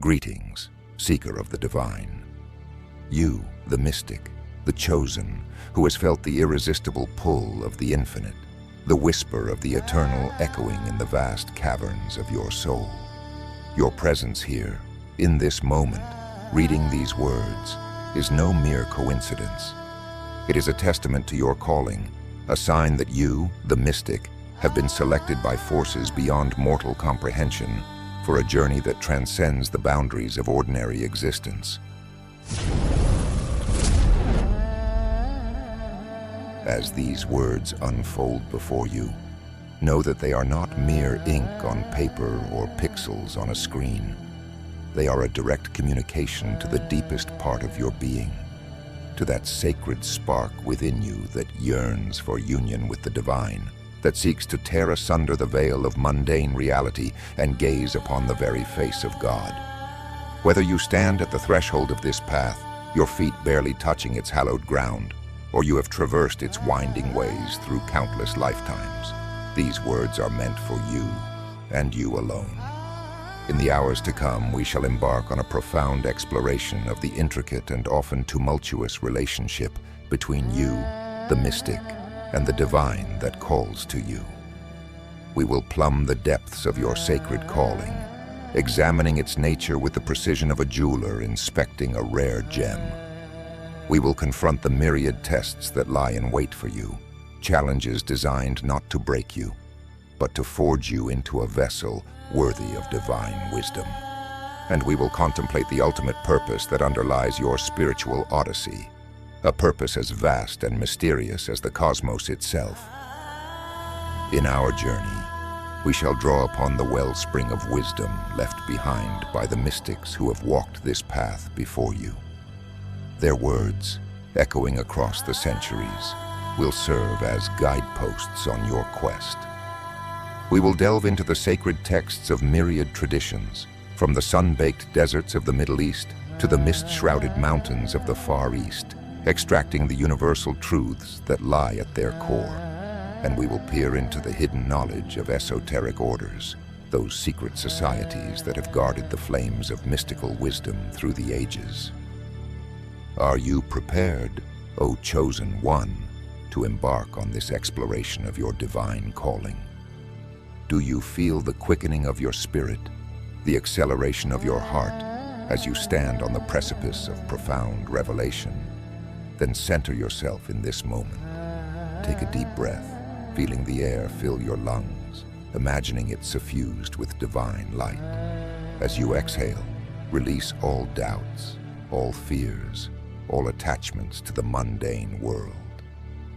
Greetings, seeker of the divine. You, the mystic, the chosen, who has felt the irresistible pull of the infinite, the whisper of the eternal echoing in the vast caverns of your soul. Your presence here, in this moment, reading these words, is no mere coincidence. It is a testament to your calling, a sign that you, the mystic, have been selected by forces beyond mortal comprehension for a journey that transcends the boundaries of ordinary existence. As these words unfold before you, know that they are not mere ink on paper or pixels on a screen. They are a direct communication to the deepest part of your being, to that sacred spark within you that yearns for union with the divine, that seeks to tear asunder the veil of mundane reality and gaze upon the very face of God. Whether you stand at the threshold of this path, your feet barely touching its hallowed ground, or you have traversed its winding ways through countless lifetimes, these words are meant for you, and you alone. In the hours to come, we shall embark on a profound exploration of the intricate and often tumultuous relationship between you, the mystic, and the divine that calls to you. We will plumb the depths of your sacred calling, examining its nature with the precision of a jeweler inspecting a rare gem. We will confront the myriad tests that lie in wait for you, challenges designed not to break you, but to forge you into a vessel worthy of divine wisdom. And we will contemplate the ultimate purpose that underlies your spiritual odyssey, a purpose as vast and mysterious as the cosmos itself. In our journey, we shall draw upon the wellspring of wisdom left behind by the mystics who have walked this path before you. Their words, echoing across the centuries, will serve as guideposts on your quest. We will delve into the sacred texts of myriad traditions, from the sun-baked deserts of the Middle East to the mist-shrouded mountains of the Far East, extracting the universal truths that lie at their core. And we will peer into the hidden knowledge of esoteric orders, those secret societies that have guarded the flames of mystical wisdom through the ages. Are you prepared, O chosen one, to embark on this exploration of your divine calling? Do you feel the quickening of your spirit, the acceleration of your heart, as you stand on the precipice of profound revelation? Then center yourself in this moment. Take a deep breath, feeling the air fill your lungs, imagining it suffused with divine light. As you exhale, release all doubts, all fears, all attachments to the mundane world.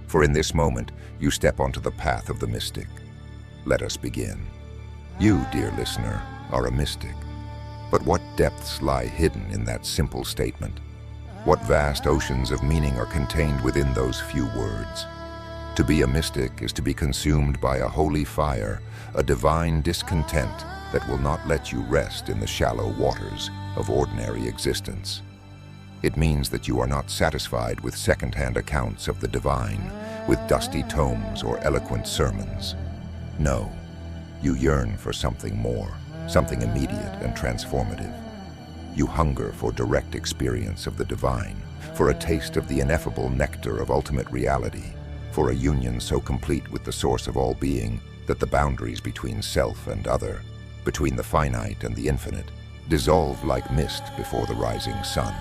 For in this moment, you step onto the path of the mystic. Let us begin. You, dear listener, are a mystic. But what depths lie hidden in that simple statement? What vast oceans of meaning are contained within those few words? To be a mystic is to be consumed by a holy fire, a divine discontent that will not let you rest in the shallow waters of ordinary existence. It means that you are not satisfied with second-hand accounts of the divine, with dusty tomes or eloquent sermons. No, you yearn for something more, something immediate and transformative. You hunger for direct experience of the divine, for a taste of the ineffable nectar of ultimate reality, for a union so complete with the source of all being that the boundaries between self and other, between the finite and the infinite, dissolve like mist before the rising sun.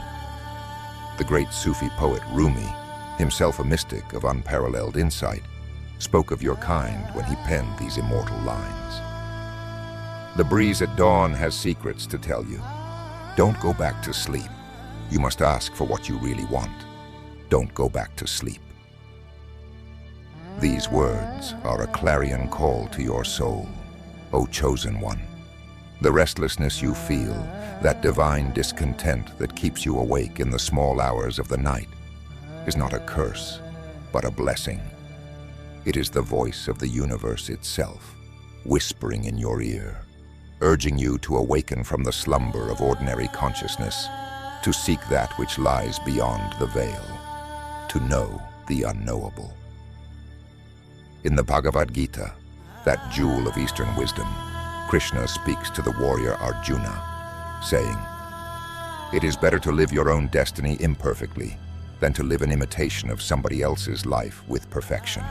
The great Sufi poet Rumi, himself a mystic of unparalleled insight, spoke of your kind when he penned these immortal lines. The breeze at dawn has secrets to tell you. Don't go back to sleep. You must ask for what you really want. Don't go back to sleep. These words are a clarion call to your soul, O chosen one. The restlessness you feel, that divine discontent that keeps you awake in the small hours of the night, is not a curse, but a blessing. It is the voice of the universe itself, whispering in your ear, urging you to awaken from the slumber of ordinary consciousness, to seek that which lies beyond the veil, to know the unknowable. In the Bhagavad Gita, that jewel of Eastern wisdom, Krishna speaks to the warrior Arjuna, saying, It is better to live your own destiny imperfectly than to live an imitation of somebody else's life with perfection.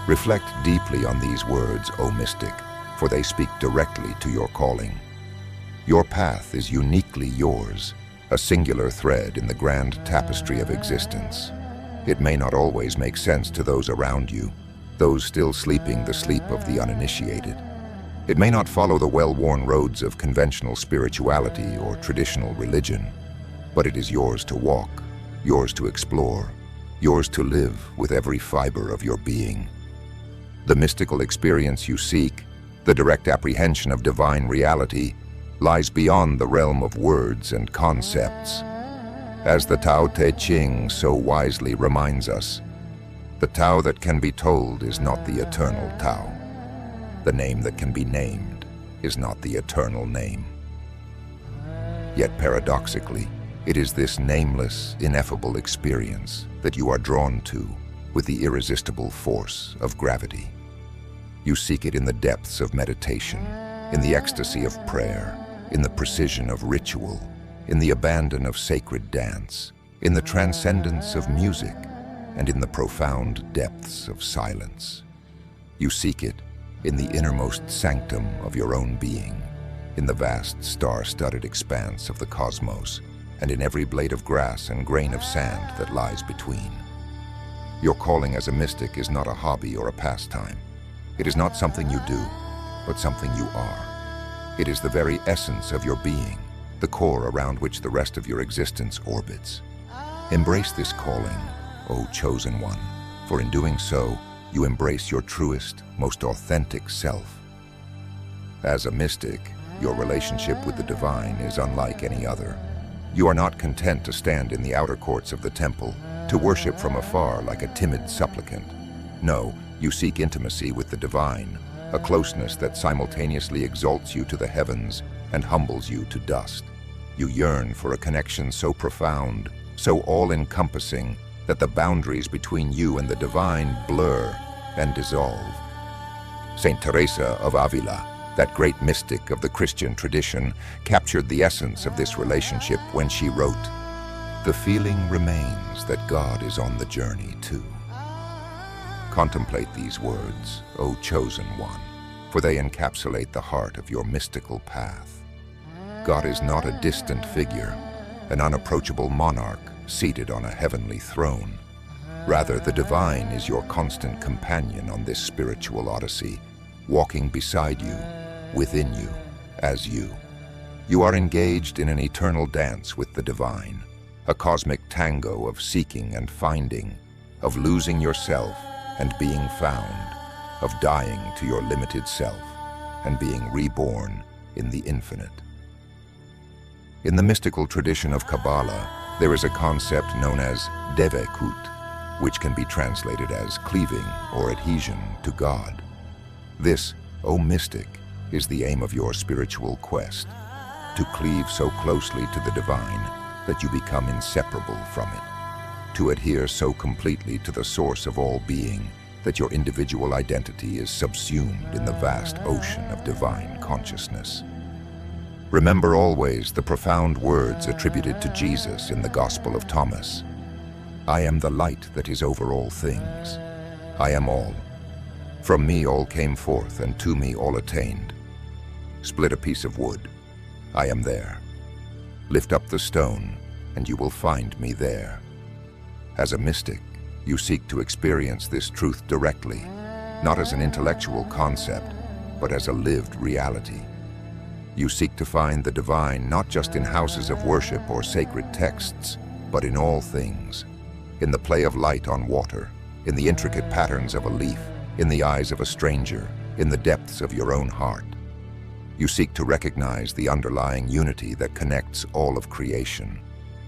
Reflect deeply on these words, O mystic, for they speak directly to your calling. Your path is uniquely yours, a singular thread in the grand tapestry of existence. It may not always make sense to those around you, those still sleeping the sleep of the uninitiated. It may not follow the well-worn roads of conventional spirituality or traditional religion, but it is yours to walk, yours to explore, yours to live with every fiber of your being. The mystical experience you seek, the direct apprehension of divine reality, lies beyond the realm of words and concepts. As the Tao Te Ching so wisely reminds us, the Tao that can be told is not the eternal Tao. The name that can be named is not the eternal name. Yet paradoxically, it is this nameless, ineffable experience that you are drawn to with the irresistible force of gravity. You seek it in the depths of meditation, in the ecstasy of prayer, in the precision of ritual, in the abandon of sacred dance, in the transcendence of music, and in the profound depths of silence. You seek it in the innermost sanctum of your own being, in the vast star-studded expanse of the cosmos, and in every blade of grass and grain of sand that lies between. Your calling as a mystic is not a hobby or a pastime. It is not something you do, but something you are. It is the very essence of your being, the core around which the rest of your existence orbits. Embrace this calling, O chosen one, for in doing so, you embrace your truest, most authentic self. As a mystic, your relationship with the divine is unlike any other. You are not content to stand in the outer courts of the temple, to worship from afar like a timid supplicant. No, you seek intimacy with the divine, a closeness that simultaneously exalts you to the heavens and humbles you to dust. You yearn for a connection so profound, so all-encompassing, that the boundaries between you and the divine blur and dissolve. Saint Teresa of Avila, that great mystic of the Christian tradition, captured the essence of this relationship when she wrote, "The feeling remains that God is on the journey too." Contemplate these words, O chosen one, for they encapsulate the heart of your mystical path. God is not a distant figure, an unapproachable monarch seated on a heavenly throne. Rather, the divine is your constant companion on this spiritual odyssey, walking beside you, within you, as you. You are engaged in an eternal dance with the divine, a cosmic tango of seeking and finding, of losing yourself and being found, of dying to your limited self and being reborn in the infinite. In the mystical tradition of Kabbalah, there is a concept known as devekut, which can be translated as cleaving or adhesion to God. This, O mystic, is the aim of your spiritual quest, to cleave so closely to the divine that you become inseparable from it, to adhere so completely to the source of all being that your individual identity is subsumed in the vast ocean of divine consciousness. Remember always the profound words attributed to Jesus in the Gospel of Thomas. I am the light that is over all things. I am all. From me all came forth, and to me all attained. Split a piece of wood. I am there. Lift up the stone, and you will find me there. As a mystic, you seek to experience this truth directly, not as an intellectual concept, but as a lived reality. You seek to find the divine not just in houses of worship or sacred texts, but in all things, in the play of light on water, in the intricate patterns of a leaf, in the eyes of a stranger, in the depths of your own heart. You seek to recognize the underlying unity that connects all of creation,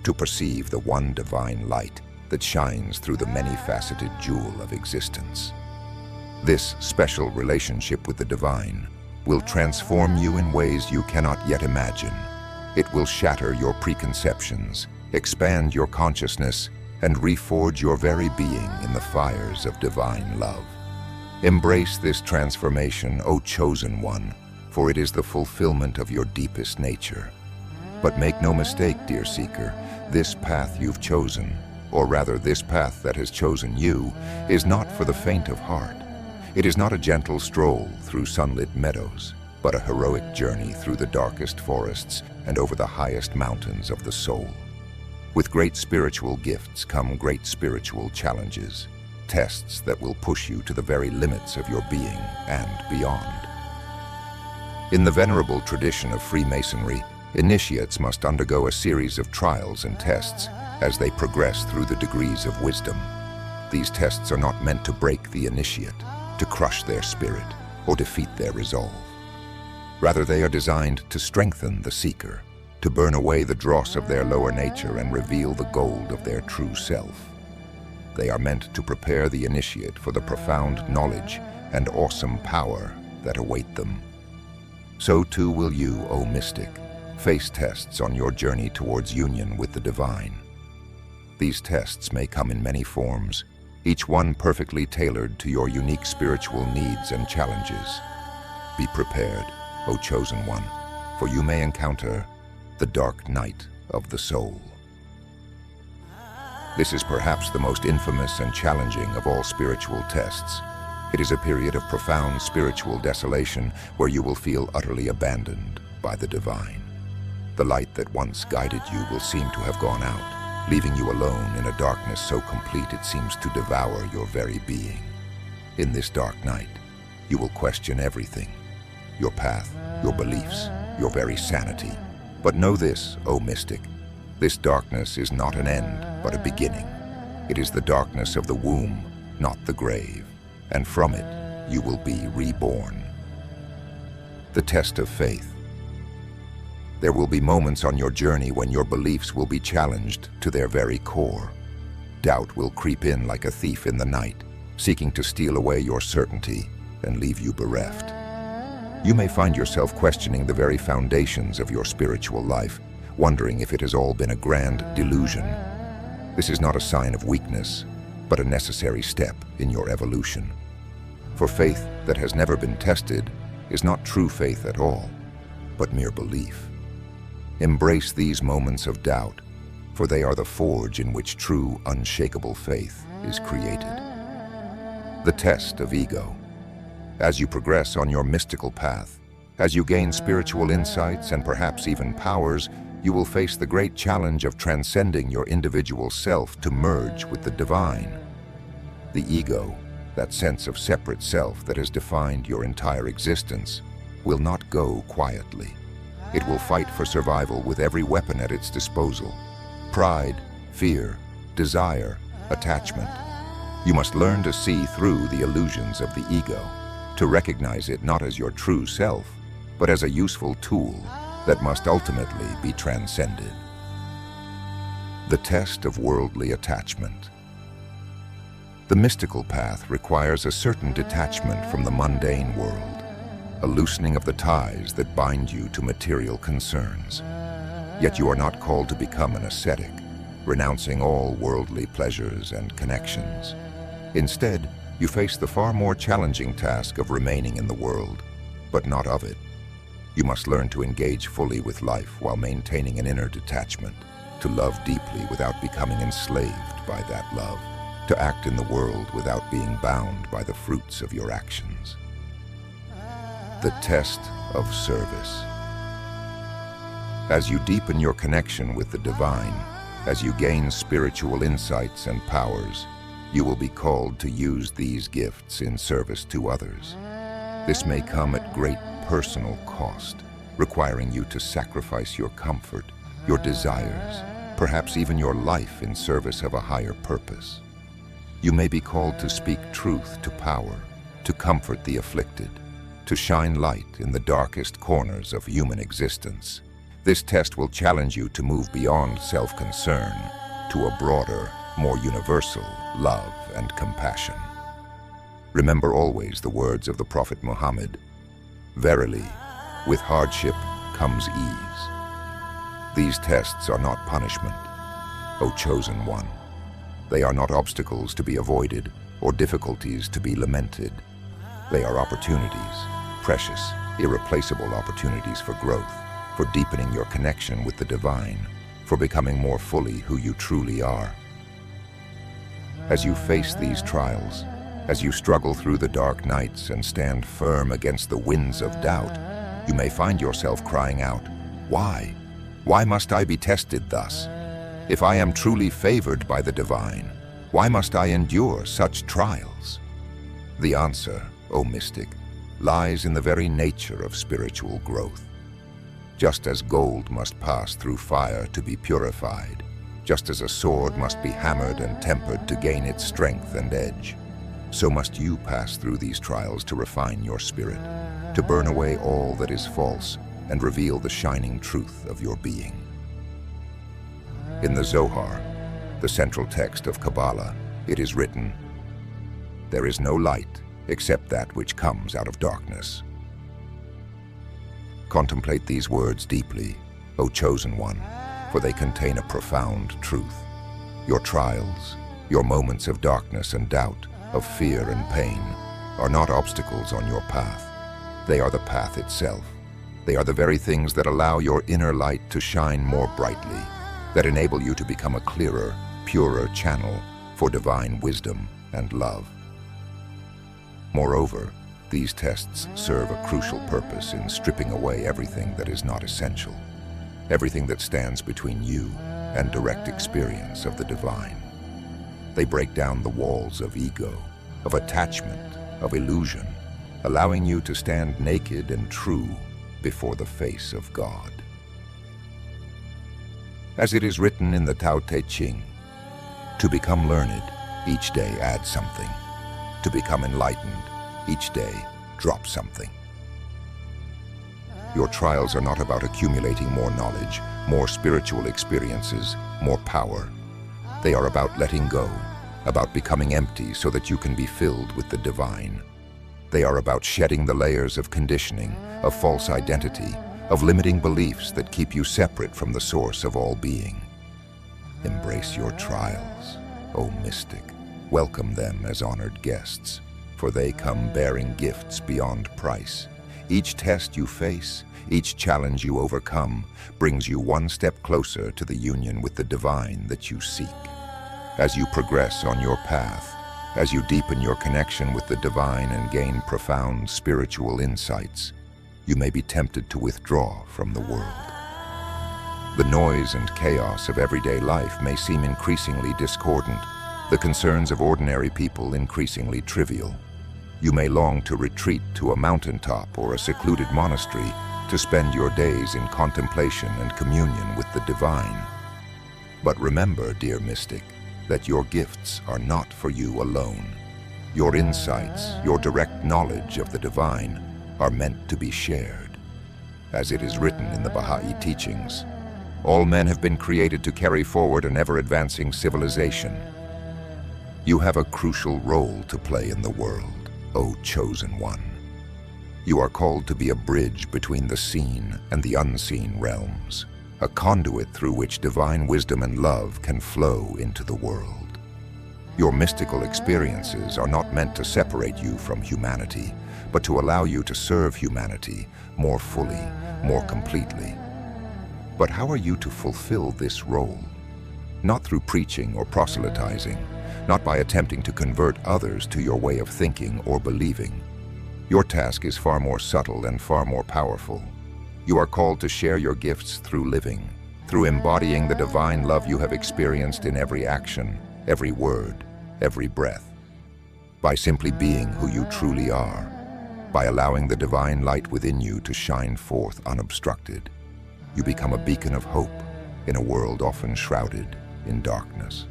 to perceive the one divine light that shines through the many-faceted jewel of existence. This special relationship with the divine will transform you in ways you cannot yet imagine. It will shatter your preconceptions, expand your consciousness, and reforge your very being in the fires of divine love. Embrace this transformation, O chosen one, for it is the fulfillment of your deepest nature. But make no mistake, dear seeker, this path you've chosen, or rather this path that has chosen you, is not for the faint of heart. It is not a gentle stroll through sunlit meadows, but a heroic journey through the darkest forests and over the highest mountains of the soul. With great spiritual gifts come great spiritual challenges, tests that will push you to the very limits of your being and beyond. In the venerable tradition of Freemasonry, initiates must undergo a series of trials and tests as they progress through the degrees of wisdom. These tests are not meant to break the initiate, to crush their spirit, or defeat their resolve. Rather, they are designed to strengthen the seeker, to burn away the dross of their lower nature and reveal the gold of their true self. They are meant to prepare the initiate for the profound knowledge and awesome power that await them. So too will you, O mystic, face tests on your journey towards union with the divine. These tests may come in many forms, each one perfectly tailored to your unique spiritual needs and challenges. Be prepared, O chosen one, for you may encounter the dark night of the soul. This is perhaps the most infamous and challenging of all spiritual tests. It is a period of profound spiritual desolation where you will feel utterly abandoned by the divine. The light that once guided you will seem to have gone out, leaving you alone in a darkness so complete it seems to devour your very being. In this dark night, you will question everything, your path, your beliefs, your very sanity. But know this, O mystic, this darkness is not an end, but a beginning. It is the darkness of the womb, not the grave, and from it you will be reborn. The test of faith. There will be moments on your journey when your beliefs will be challenged to their very core. Doubt will creep in like a thief in the night, seeking to steal away your certainty and leave you bereft. You may find yourself questioning the very foundations of your spiritual life, wondering if it has all been a grand delusion. This is not a sign of weakness, but a necessary step in your evolution. For faith that has never been tested is not true faith at all, but mere belief. Embrace these moments of doubt, for they are the forge in which true, unshakable faith is created. The test of ego. As you progress on your mystical path, as you gain spiritual insights and perhaps even powers, you will face the great challenge of transcending your individual self to merge with the divine. The ego, that sense of separate self that has defined your entire existence, will not go quietly. It will fight for survival with every weapon at its disposal: pride, fear, desire, attachment. You must learn to see through the illusions of the ego, to recognize it not as your true self, but as a useful tool that must ultimately be transcended. The test of worldly attachment. The mystical path requires a certain detachment from the mundane world, a loosening of the ties that bind you to material concerns. Yet you are not called to become an ascetic, renouncing all worldly pleasures and connections. Instead, you face the far more challenging task of remaining in the world, but not of it. You must learn to engage fully with life while maintaining an inner detachment, to love deeply without becoming enslaved by that love, to act in the world without being bound by the fruits of your actions. The test of service. As you deepen your connection with the divine, as you gain spiritual insights and powers, you will be called to use these gifts in service to others. This may come at great personal cost, requiring you to sacrifice your comfort, your desires, perhaps even your life in service of a higher purpose. You may be called to speak truth to power, to comfort the afflicted, to shine light in the darkest corners of human existence. This test will challenge you to move beyond self-concern to a broader, more universal love and compassion. Remember always the words of the Prophet Muhammad, "Verily, with hardship comes ease." These tests are not punishment, O chosen one. They are not obstacles to be avoided or difficulties to be lamented. They are opportunities, precious, irreplaceable opportunities for growth, for deepening your connection with the divine, for becoming more fully who you truly are. As you face these trials, as you struggle through the dark nights and stand firm against the winds of doubt, you may find yourself crying out, "Why? Why must I be tested thus? If I am truly favored by the divine, why must I endure such trials?" The answer, O mystic, lies in the very nature of spiritual growth. Just as gold must pass through fire to be purified, just as a sword must be hammered and tempered to gain its strength and edge, so must you pass through these trials to refine your spirit, to burn away all that is false and reveal the shining truth of your being. In the Zohar, the central text of Kabbalah, it is written, "There is no light except that which comes out of darkness." Contemplate these words deeply, O chosen one, for they contain a profound truth. Your trials, your moments of darkness and doubt, of fear and pain, are not obstacles on your path. They are the path itself. They are the very things that allow your inner light to shine more brightly, that enable you to become a clearer, purer channel for divine wisdom and love. Moreover, these tests serve a crucial purpose in stripping away everything that is not essential, everything that stands between you and direct experience of the divine. They break down the walls of ego, of attachment, of illusion, allowing you to stand naked and true before the face of God. As it is written in the Tao Te Ching, to become learned, each day add something. To become enlightened, each day drop something. Your trials are not about accumulating more knowledge, more spiritual experiences, more power. They are about letting go, about becoming empty so that you can be filled with the divine. They are about shedding the layers of conditioning, of false identity, of limiting beliefs that keep you separate from the source of all being. Embrace your trials, O mystic. Welcome them as honored guests, for they come bearing gifts beyond price. Each test you face, each challenge you overcome, brings you one step closer to the union with the divine that you seek. As you progress on your path, as you deepen your connection with the divine and gain profound spiritual insights, you may be tempted to withdraw from the world. The noise and chaos of everyday life may seem increasingly discordant, the concerns of ordinary people increasingly trivial. You may long to retreat to a mountaintop or a secluded monastery to spend your days in contemplation and communion with the divine. But remember, dear mystic, that your gifts are not for you alone. Your insights, your direct knowledge of the divine, are meant to be shared. As it is written in the Baha'i teachings, all men have been created to carry forward an ever-advancing civilization. You have a crucial role to play in the world, O chosen one. You are called to be a bridge between the seen and the unseen realms, a conduit through which divine wisdom and love can flow into the world. Your mystical experiences are not meant to separate you from humanity, but to allow you to serve humanity more fully, more completely. But how are you to fulfill this role? Not through preaching or proselytizing, not by attempting to convert others to your way of thinking or believing. Your task is far more subtle and far more powerful. You are called to share your gifts through living, through embodying the divine love you have experienced in every action, every word, every breath. By simply being who you truly are, by allowing the divine light within you to shine forth unobstructed, you become a beacon of hope in a world often shrouded in darkness.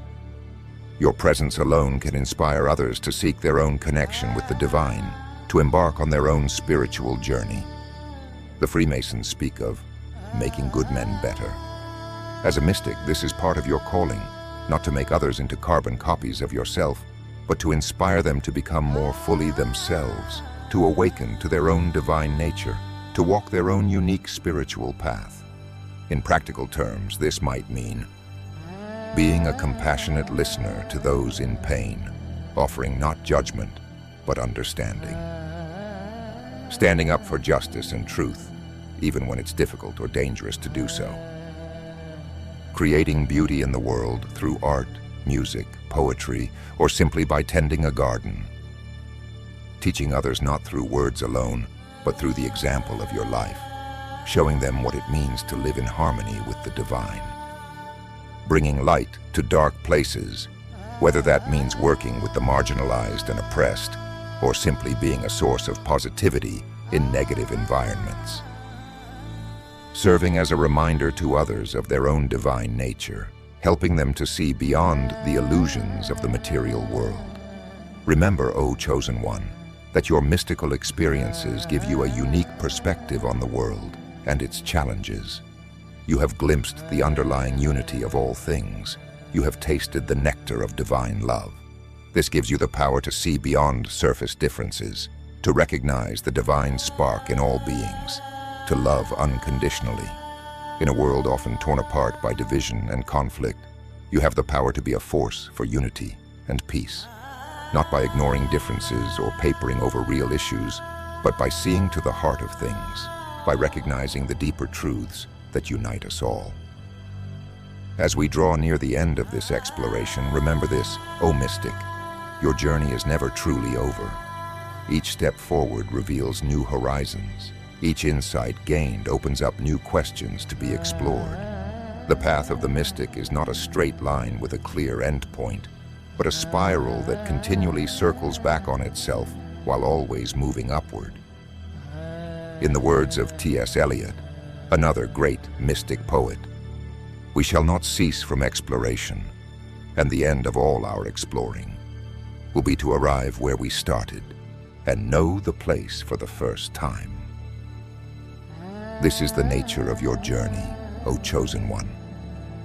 Your presence alone can inspire others to seek their own connection with the divine, to embark on their own spiritual journey. The Freemasons speak of making good men better. As a mystic, this is part of your calling, not to make others into carbon copies of yourself, but to inspire them to become more fully themselves, to awaken to their own divine nature, to walk their own unique spiritual path. In practical terms, this might mean being a compassionate listener to those in pain, offering not judgment, but understanding. Standing up for justice and truth, even when it's difficult or dangerous to do so. Creating beauty in the world through art, music, poetry, or simply by tending a garden. Teaching others not through words alone, but through the example of your life, showing them what it means to live in harmony with the divine. Bringing light to dark places, whether that means working with the marginalized and oppressed, or simply being a source of positivity in negative environments. Serving as a reminder to others of their own divine nature, helping them to see beyond the illusions of the material world. Remember, O Chosen One, that your mystical experiences give you a unique perspective on the world and its challenges. You have glimpsed the underlying unity of all things. You have tasted the nectar of divine love. This gives you the power to see beyond surface differences, to recognize the divine spark in all beings, to love unconditionally. In a world often torn apart by division and conflict, you have the power to be a force for unity and peace, not by ignoring differences or papering over real issues, but by seeing to the heart of things, by recognizing the deeper truths that unite us all. As we draw near the end of this exploration, remember this, O mystic, your journey is never truly over. Each step forward reveals new horizons. Each insight gained opens up new questions to be explored. The path of the mystic is not a straight line with a clear endpoint, but a spiral that continually circles back on itself while always moving upward. In the words of T.S. Eliot, another great mystic poet, we shall not cease from exploration, and the end of all our exploring will be to arrive where we started and know the place for the first time. This is the nature of your journey, O Chosen One.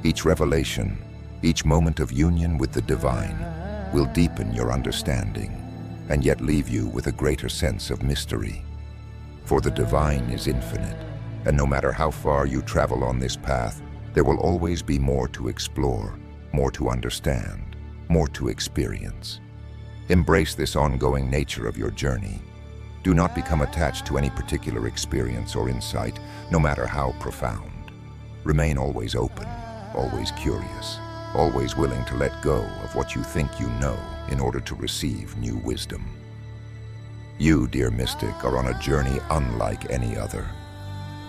Each revelation, each moment of union with the divine will deepen your understanding and yet leave you with a greater sense of mystery. For the divine is infinite, and no matter how far you travel on this path, there will always be more to explore, more to understand, more to experience. Embrace this ongoing nature of your journey. Do not become attached to any particular experience or insight, no matter how profound. Remain always open, always curious, always willing to let go of what you think you know in order to receive new wisdom. You, dear mystic, are on a journey unlike any other.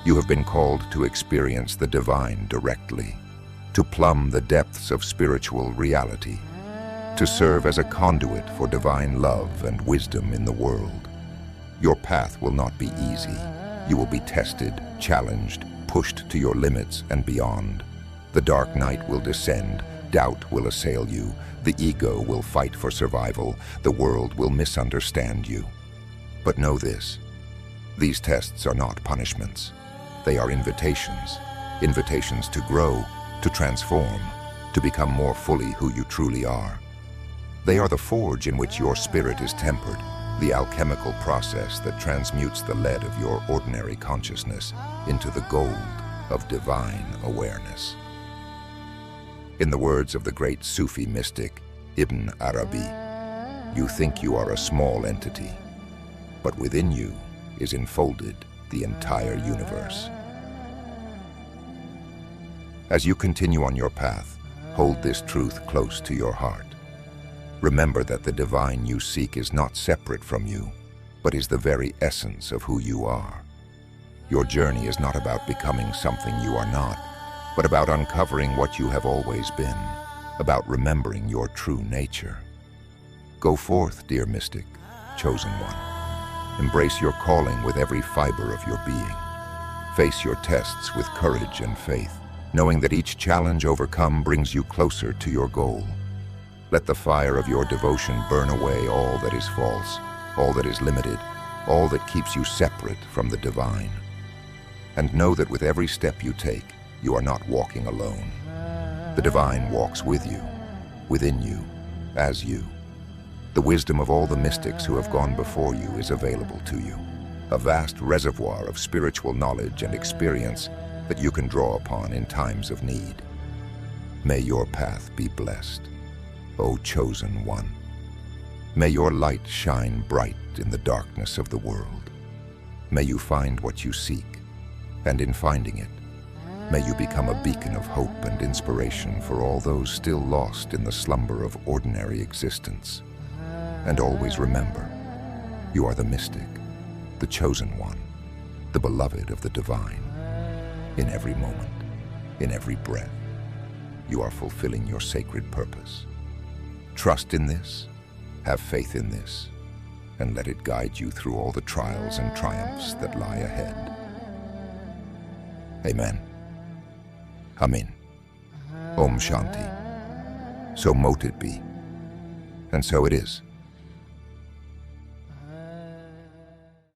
You have been called to experience the divine directly, to plumb the depths of spiritual reality, to serve as a conduit for divine love and wisdom in the world. Your path will not be easy. You will be tested, challenged, pushed to your limits and beyond. The dark night will descend, doubt will assail you, the ego will fight for survival, the world will misunderstand you. But know this, these tests are not punishments. They are invitations, invitations to grow, to transform, to become more fully who you truly are. They are the forge in which your spirit is tempered, the alchemical process that transmutes the lead of your ordinary consciousness into the gold of divine awareness. In the words of the great Sufi mystic, Ibn Arabi, you think you are a small entity, but within you is enfolded the entire universe. As you continue on your path, hold this truth close to your heart. Remember that the divine you seek is not separate from you, but is the very essence of who you are. Your journey is not about becoming something you are not, but about uncovering what you have always been, about remembering your true nature. Go forth, dear mystic, chosen one. Embrace your calling with every fiber of your being. Face your tests with courage and faith, knowing that each challenge overcome brings you closer to your goal. Let the fire of your devotion burn away all that is false, all that is limited, all that keeps you separate from the divine. And know that with every step you take, you are not walking alone. The divine walks with you, within you, as you. The wisdom of all the mystics who have gone before you is available to you, a vast reservoir of spiritual knowledge and experience that you can draw upon in times of need. May your path be blessed, O chosen one. May your light shine bright in the darkness of the world. May you find what you seek. And in finding it, may you become a beacon of hope and inspiration for all those still lost in the slumber of ordinary existence. And always remember, you are the mystic, the chosen one, the beloved of the divine. In every moment, in every breath, you are fulfilling your sacred purpose. Trust in this, have faith in this, and let it guide you through all the trials and triumphs that lie ahead. Amen. Amin. Om Shanti. So mote it be. And so it is.